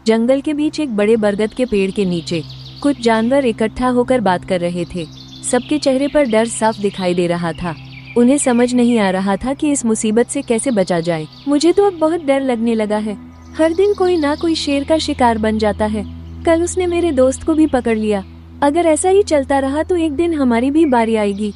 जंगल के बीच एक बड़े बरगद के पेड़ के नीचे कुछ जानवर इकट्ठा होकर बात कर रहे थे। सबके चेहरे पर डर साफ दिखाई दे रहा था। उन्हें समझ नहीं आ रहा था कि इस मुसीबत से कैसे बचा जाए। मुझे तो अब बहुत डर लगने लगा है। हर दिन कोई ना कोई शेर का शिकार बन जाता है। कल उसने मेरे दोस्त को भी पकड़ लिया। अगर ऐसा ही चलता रहा तो एक दिन हमारी भी बारी आएगी।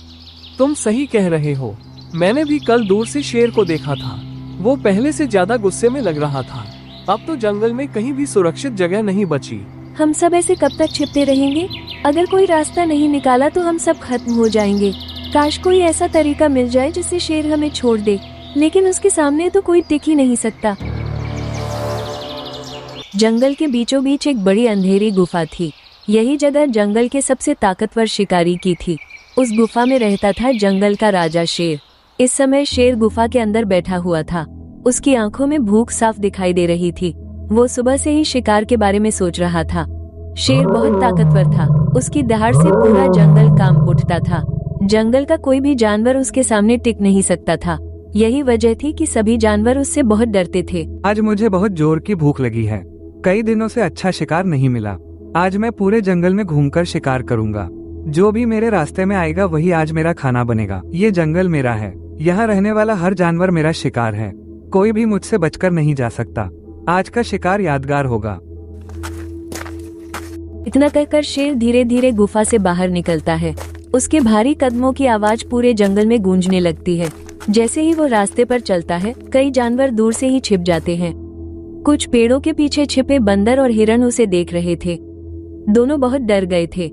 तुम सही कह रहे हो। मैंने भी कल दूर से शेर को देखा था। वो पहले से ज्यादा गुस्से में लग रहा था। अब तो जंगल में कहीं भी सुरक्षित जगह नहीं बची। हम सब ऐसे कब तक छिपते रहेंगे? अगर कोई रास्ता नहीं निकाला तो हम सब खत्म हो जाएंगे। काश कोई ऐसा तरीका मिल जाए जिससे शेर हमें छोड़ दे, लेकिन उसके सामने तो कोई टिक ही नहीं सकता। जंगल के बीचों बीच एक बड़ी अंधेरी गुफा थी। यही जगह जंगल के सबसे ताकतवर शिकारी की थी। उस गुफा में रहता था जंगल का राजा शेर। इस समय शेर गुफा के अंदर बैठा हुआ था। उसकी आंखों में भूख साफ दिखाई दे रही थी। वो सुबह से ही शिकार के बारे में सोच रहा था। शेर बहुत ताकतवर था। उसकी दहाड़ से पूरा जंगल कांप उठता था। जंगल का कोई भी जानवर उसके सामने टिक नहीं सकता था। यही वजह थी कि सभी जानवर उससे बहुत डरते थे। आज मुझे बहुत जोर की भूख लगी है। कई दिनों से अच्छा शिकार नहीं मिला। आज मैं पूरे जंगल में घूमकर शिकार करूंगा। जो भी मेरे रास्ते में आएगा वही आज मेरा खाना बनेगा। ये जंगल मेरा है। यहाँ रहने वाला हर जानवर मेरा शिकार है। कोई भी मुझसे बचकर नहीं जा सकता। आज का शिकार यादगार होगा। इतना कहकर शेर धीरे धीरे गुफा से बाहर निकलता है। उसके भारी कदमों की आवाज पूरे जंगल में गूंजने लगती है। जैसे ही वो रास्ते पर चलता है, कई जानवर दूर से ही छिप जाते हैं। कुछ पेड़ों के पीछे छिपे बंदर और हिरन उसे देख रहे थे। दोनों बहुत डर गए थे।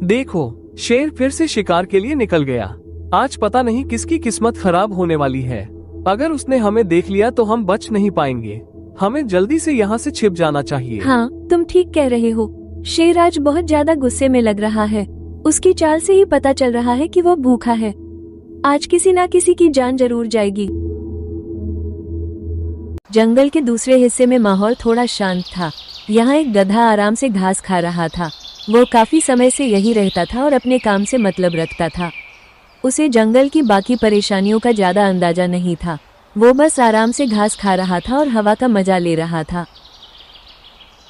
देखो, शेर फिर से शिकार के लिए निकल गया। आज पता नहीं किसकी किस्मत खराब होने वाली है। अगर उसने हमें देख लिया तो हम बच नहीं पाएंगे। हमें जल्दी से यहाँ से छिप जाना चाहिए। हाँ, तुम ठीक कह रहे हो। शेर आज बहुत ज्यादा गुस्से में लग रहा है। उसकी चाल से ही पता चल रहा है कि वो भूखा है। आज किसी ना किसी की जान जरूर जाएगी। जंगल के दूसरे हिस्से में माहौल थोड़ा शांत था। यहाँ एक गधा आराम से घास खा रहा था। वो काफी समय से यही रहता था और अपने काम से मतलब रखता था। उसे जंगल की बाकी परेशानियों का ज्यादा अंदाजा नहीं था। वो बस आराम से घास खा रहा था और हवा का मजा ले रहा था।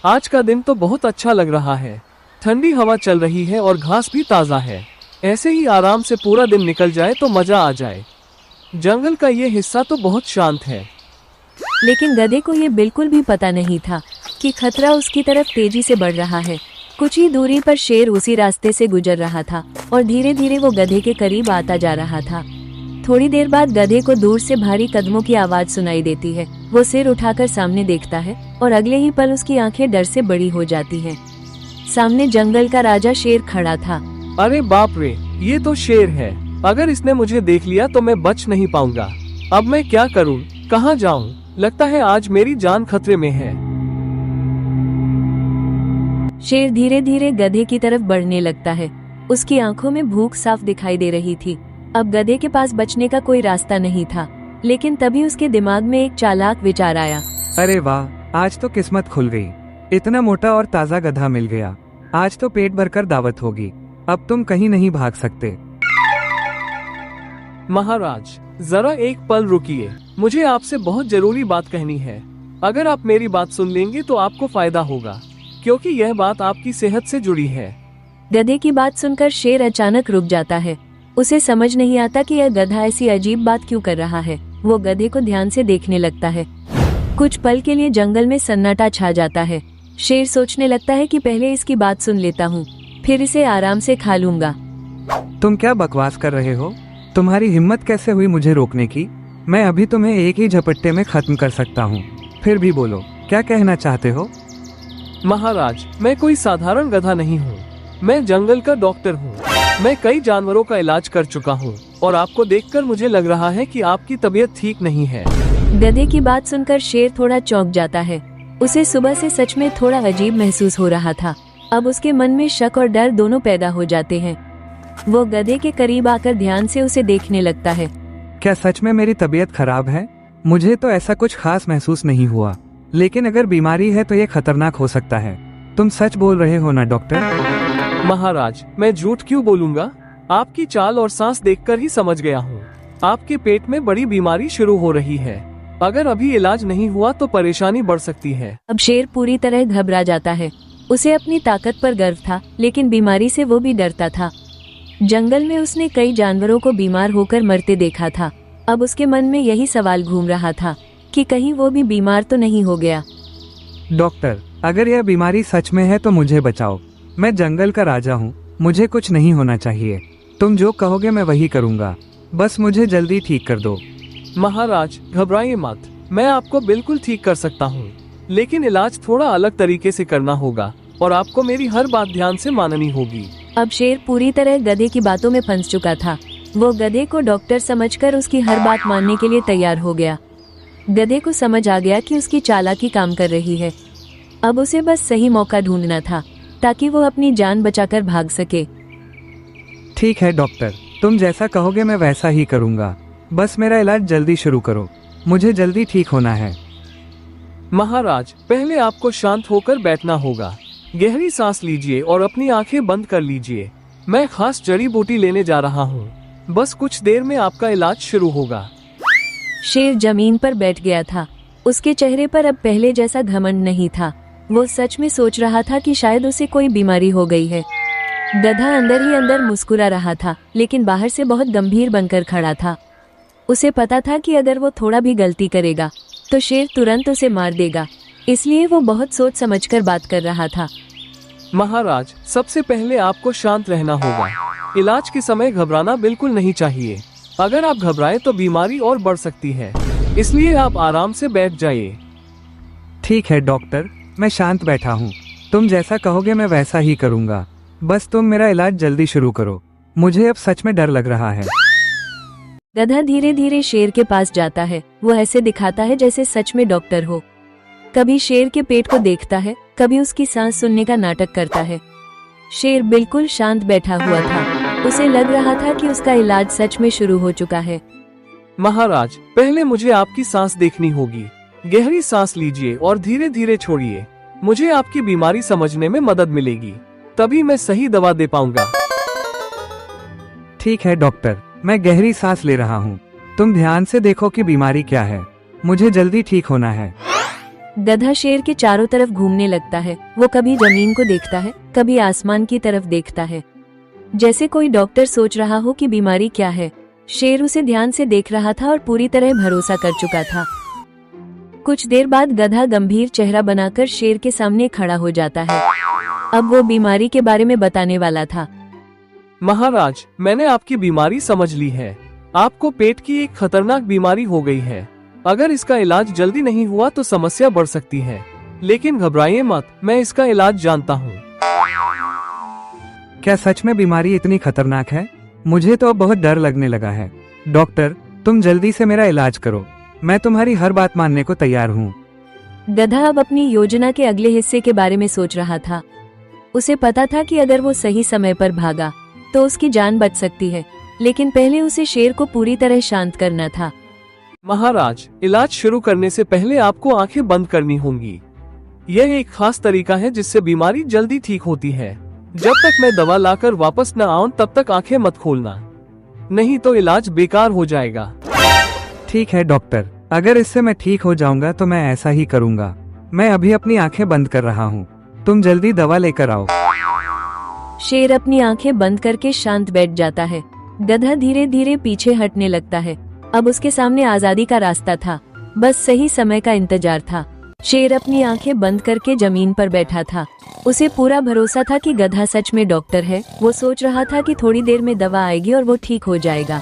आज का दिन तो बहुत अच्छा लग रहा है। ठंडी हवा चल रही है और घास भी ताज़ा है। ऐसे ही आराम से पूरा दिन निकल जाए तो मजा आ जाए। जंगल का ये हिस्सा तो बहुत शांत है। लेकिन गधे को ये बिल्कुल भी पता नहीं था कि खतरा उसकी तरफ तेजी से बढ़ रहा है। कुछ ही दूरी पर शेर उसी रास्ते से गुजर रहा था और धीरे धीरे वो गधे के करीब आता जा रहा था। थोड़ी देर बाद गधे को दूर से भारी कदमों की आवाज सुनाई देती है। वो सिर उठाकर सामने देखता है और अगले ही पल उसकी आंखें डर से बड़ी हो जाती हैं। सामने जंगल का राजा शेर खड़ा था। अरे बाप रे, ये तो शेर है। अगर इसने मुझे देख लिया तो मैं बच नहीं पाऊंगा। अब मैं क्या करूं? कहां जाऊं? लगता है आज मेरी जान खतरे में है। शेर धीरे धीरे गधे की तरफ बढ़ने लगता है। उसकी आंखों में भूख साफ दिखाई दे रही थी। अब गधे के पास बचने का कोई रास्ता नहीं था। लेकिन तभी उसके दिमाग में एक चालाक विचार आया। अरे वाह, आज तो किस्मत खुल गई। इतना मोटा और ताज़ा गधा मिल गया। आज तो पेट भरकर दावत होगी। अब तुम कहीं नहीं भाग सकते। महाराज, जरा एक पल रुकिए। मुझे आपसे बहुत जरूरी बात कहनी है। अगर आप मेरी बात सुन लेंगे तो आपको फायदा होगा, क्योंकि यह बात आपकी सेहत से जुड़ी है। गधे की बात सुनकर शेर अचानक रुक जाता है। उसे समझ नहीं आता कि यह गधा ऐसी अजीब बात क्यों कर रहा है। वो गधे को ध्यान से देखने लगता है। कुछ पल के लिए जंगल में सन्नाटा छा जाता है। शेर सोचने लगता है कि पहले इसकी बात सुन लेता हूँ, फिर इसे आराम से खा लूंगा। तुम क्या बकवास कर रहे हो? तुम्हारी हिम्मत कैसे हुई मुझे रोकने की? मैं अभी तुम्हें एक ही झपट्टे में खत्म कर सकता हूँ। फिर भी बोलो, क्या कहना चाहते हो? महाराज, मैं कोई साधारण गधा नहीं हूँ। मैं जंगल का डॉक्टर हूँ। मैं कई जानवरों का इलाज कर चुका हूँ और आपको देखकर मुझे लग रहा है कि आपकी तबीयत ठीक नहीं है। गधे की बात सुनकर शेर थोड़ा चौंक जाता है। उसे सुबह से सच में थोड़ा अजीब महसूस हो रहा था। अब उसके मन में शक और डर दोनों पैदा हो जाते हैं। वो गधे के करीब आकर ध्यान से उसे देखने लगता है। क्या सच में मेरी तबीयत खराब है? मुझे तो ऐसा कुछ खास महसूस नहीं हुआ, लेकिन अगर बीमारी है तो ये खतरनाक हो सकता है। तुम सच बोल रहे हो ना डॉक्टर? महाराज, मैं झूठ क्यों बोलूंगा? आपकी चाल और सांस देखकर ही समझ गया हूँ। आपके पेट में बड़ी बीमारी शुरू हो रही है। अगर अभी इलाज नहीं हुआ तो परेशानी बढ़ सकती है। अब शेर पूरी तरह घबरा जाता है। उसे अपनी ताकत पर गर्व था, लेकिन बीमारी से वो भी डरता था। जंगल में उसने कई जानवरों को बीमार होकर मरते देखा था। अब उसके मन में यही सवाल घूम रहा था कि कहीं वो भी बीमार तो नहीं हो गया। डॉक्टर, अगर यह बीमारी सच में है तो मुझे बचाओ। मैं जंगल का राजा हूँ, मुझे कुछ नहीं होना चाहिए। तुम जो कहोगे मैं वही करूँगा, बस मुझे जल्दी ठीक कर दो। महाराज घबराइए मत, मैं आपको बिल्कुल ठीक कर सकता हूँ, लेकिन इलाज थोड़ा अलग तरीके से करना होगा और आपको मेरी हर बात ध्यान से माननी होगी। अब शेर पूरी तरह गधे की बातों में फंस चुका था। वो गधे को डॉक्टर समझकर उसकी हर बात मानने के लिए तैयार हो गया। गधे को समझ आ गया कि उसकी चालाकी काम कर रही है। अब उसे बस सही मौका ढूंढना था ताकि वो अपनी जान बचाकर भाग सके। ठीक है डॉक्टर, तुम जैसा कहोगे मैं वैसा ही करूँगा। बस मेरा इलाज जल्दी शुरू करो, मुझे जल्दी ठीक होना है। महाराज पहले आपको शांत होकर बैठना होगा। गहरी सांस लीजिए और अपनी आंखें बंद कर लीजिए। मैं खास जड़ी बूटी लेने जा रहा हूँ, बस कुछ देर में आपका इलाज शुरू होगा। शेर जमीन पर बैठ गया था। उसके चेहरे पर अब पहले जैसा घमंड नहीं था। वो सच में सोच रहा था कि शायद उसे कोई बीमारी हो गई है। गधा अंदर ही अंदर मुस्कुरा रहा था, लेकिन बाहर से बहुत गंभीर बनकर खड़ा था। उसे पता था कि अगर वो थोड़ा भी गलती करेगा तो शेर तुरंत उसे मार देगा, इसलिए वो बहुत सोच समझकर बात कर रहा था। महाराज सबसे पहले आपको शांत रहना होगा। इलाज के समय घबराना बिल्कुल नहीं चाहिए। अगर आप घबराए तो बीमारी और बढ़ सकती है, इसलिए आप आराम से बैठ जाइए। ठीक है डॉक्टर, मैं शांत बैठा हूँ। तुम जैसा कहोगे मैं वैसा ही करूँगा। बस तुम मेरा इलाज जल्दी शुरू करो, मुझे अब सच में डर लग रहा है। गधा धीरे धीरे शेर के पास जाता है। वो ऐसे दिखाता है जैसे सच में डॉक्टर हो। कभी शेर के पेट को देखता है, कभी उसकी सांस सुनने का नाटक करता है। शेर बिल्कुल शांत बैठा हुआ था। उसे लग रहा था कि उसका इलाज सच में शुरू हो चुका है। महाराज पहले मुझे आपकी सांस देखनी होगी। गहरी सांस लीजिए और धीरे धीरे छोड़िए। मुझे आपकी बीमारी समझने में मदद मिलेगी, तभी मैं सही दवा दे पाऊंगा। ठीक है डॉक्टर, मैं गहरी सांस ले रहा हूँ। तुम ध्यान से देखो कि बीमारी क्या है, मुझे जल्दी ठीक होना है। गधा शेर के चारों तरफ घूमने लगता है। वो कभी जमीन को देखता है, कभी आसमान की तरफ देखता है, जैसे कोई डॉक्टर सोच रहा हो कि बीमारी क्या है। शेर उसे ध्यान से देख रहा था और पूरी तरह भरोसा कर चुका था। कुछ देर बाद गधा गंभीर चेहरा बनाकर शेर के सामने खड़ा हो जाता है। अब वो बीमारी के बारे में बताने वाला था। महाराज मैंने आपकी बीमारी समझ ली है। आपको पेट की एक खतरनाक बीमारी हो गई है। अगर इसका इलाज जल्दी नहीं हुआ तो समस्या बढ़ सकती है, लेकिन घबराइए मत, मैं इसका इलाज जानता हूँ। क्या सच में बीमारी इतनी खतरनाक है? मुझे तो अब बहुत डर लगने लगा है। डॉक्टर, तुम जल्दी से मेरा इलाज करो, मैं तुम्हारी हर बात मानने को तैयार हूँ। गधा अब अपनी योजना के अगले हिस्से के बारे में सोच रहा था। उसे पता था कि अगर वो सही समय पर भागा तो उसकी जान बच सकती है, लेकिन पहले उसे शेर को पूरी तरह शांत करना था। महाराज इलाज शुरू करने से पहले आपको आंखें बंद करनी होंगी। यह एक खास तरीका है जिससे बीमारी जल्दी ठीक होती है। जब तक मैं दवा लाकर वापस न आऊं तब तक आंखें मत खोलना, नहीं तो इलाज बेकार हो जाएगा। ठीक है डॉक्टर, अगर इससे मैं ठीक हो जाऊंगा तो मैं ऐसा ही करूंगा। मैं अभी अपनी आंखें बंद कर रहा हूँ, तुम जल्दी दवा लेकर आओ। शेर अपनी आंखें बंद करके शांत बैठ जाता है। गधा धीरे धीरे पीछे हटने लगता है। अब उसके सामने आजादी का रास्ता था, बस सही समय का इंतजार था। शेर अपनी आंखें बंद करके जमीन पर बैठा था। उसे पूरा भरोसा था कि गधा सच में डॉक्टर है। वो सोच रहा था कि थोड़ी देर में दवा आएगी और वो ठीक हो जाएगा,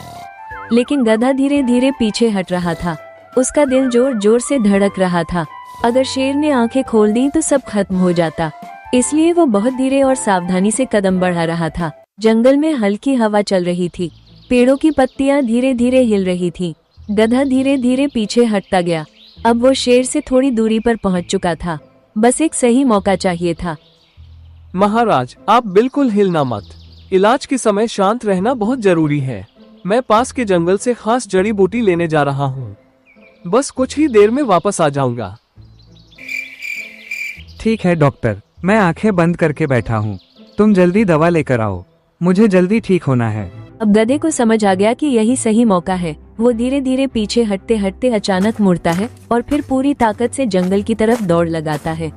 लेकिन गधा धीरे धीरे पीछे हट रहा था। उसका दिल जोर जोर से धड़क रहा था। अगर शेर ने आंखें खोल दी तो सब खत्म हो जाता, इसलिए वो बहुत धीरे और सावधानी से कदम बढ़ा रहा था। जंगल में हल्की हवा चल रही थी, पेड़ों की पत्तियां धीरे धीरे हिल रही थी। गधा धीरे धीरे पीछे हटता गया। अब वो शेर से थोड़ी दूरी पर पहुंच चुका था, बस एक सही मौका चाहिए था। महाराज आप बिल्कुल हिलना मत, इलाज के समय शांत रहना बहुत जरूरी है। मैं पास के जंगल से खास जड़ी बूटी लेने जा रहा हूँ, बस कुछ ही देर में वापस आ जाऊंगा। ठीक है डॉक्टर, मैं आंखें बंद करके बैठा हूँ, तुम जल्दी दवा लेकर आओ, मुझे जल्दी ठीक होना है। अब गधे को समझ आ गया कि यही सही मौका है। वो धीरे धीरे पीछे हटते हटते अचानक मुड़ता है और फिर पूरी ताकत से जंगल की तरफ दौड़ लगाता है।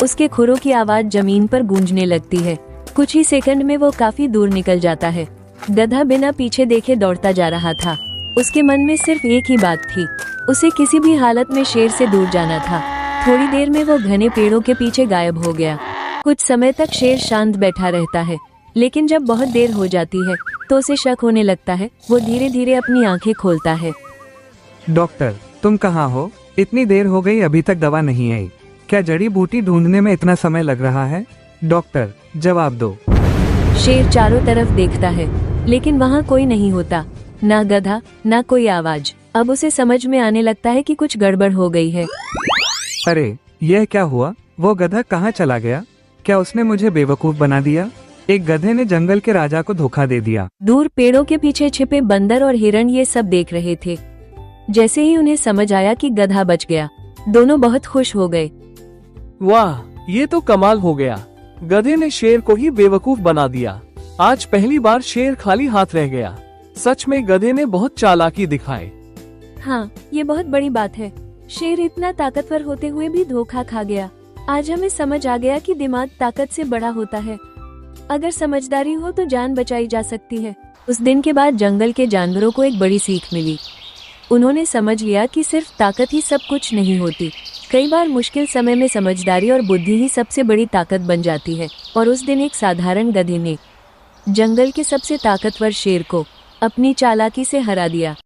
उसके खुरों की आवाज जमीन पर गूंजने लगती है। कुछ ही सेकंड में वो काफी दूर निकल जाता है। गधा बिना पीछे देखे दौड़ता जा रहा था। उसके मन में सिर्फ एक ही बात थी, उसे किसी भी हालत में शेर से दूर जाना था। थोड़ी देर में वो घने पेड़ों के पीछे गायब हो गया। कुछ समय तक शेर शांत बैठा रहता है, लेकिन जब बहुत देर हो जाती है तो उसे शक होने लगता है। वो धीरे धीरे अपनी आंखें खोलता है। डॉक्टर, तुम कहाँ हो? इतनी देर हो गई, अभी तक दवा नहीं आई। क्या जड़ी बूटी ढूंढने में इतना समय लग रहा है? डॉक्टर, जवाब दो। शेर चारों तरफ देखता है, लेकिन वहाँ कोई नहीं होता, ना गधा ना कोई आवाज। अब उसे समझ में आने लगता है कि कुछ गड़बड़ हो गई है। अरे, यह क्या हुआ? वो गधा कहाँ चला गया? क्या उसने मुझे बेवकूफ बना दिया? एक गधे ने जंगल के राजा को धोखा दे दिया। दूर पेड़ों के पीछे छिपे बंदर और हिरण ये सब देख रहे थे। जैसे ही उन्हें समझ आया कि गधा बच गया, दोनों बहुत खुश हो गए। वाह, ये तो कमाल हो गया। गधे ने शेर को ही बेवकूफ बना दिया। आज पहली बार शेर खाली हाथ रह गया। सच में गधे ने बहुत चालाकी दिखाई। हाँ, ये बहुत बड़ी बात है। शेर इतना ताकतवर होते हुए भी धोखा खा गया। आज हमें समझ आ गया कि दिमाग ताकत से बड़ा होता है। अगर समझदारी हो तो जान बचाई जा सकती है। उस दिन के बाद जंगल के जानवरों को एक बड़ी सीख मिली। उन्होंने समझ लिया कि सिर्फ ताकत ही सब कुछ नहीं होती। कई बार मुश्किल समय में समझदारी और बुद्धि ही सबसे बड़ी ताकत बन जाती है। और उस दिन एक साधारण गधे ने जंगल के सबसे ताकतवर शेर को अपनी चालाकी से हरा दिया।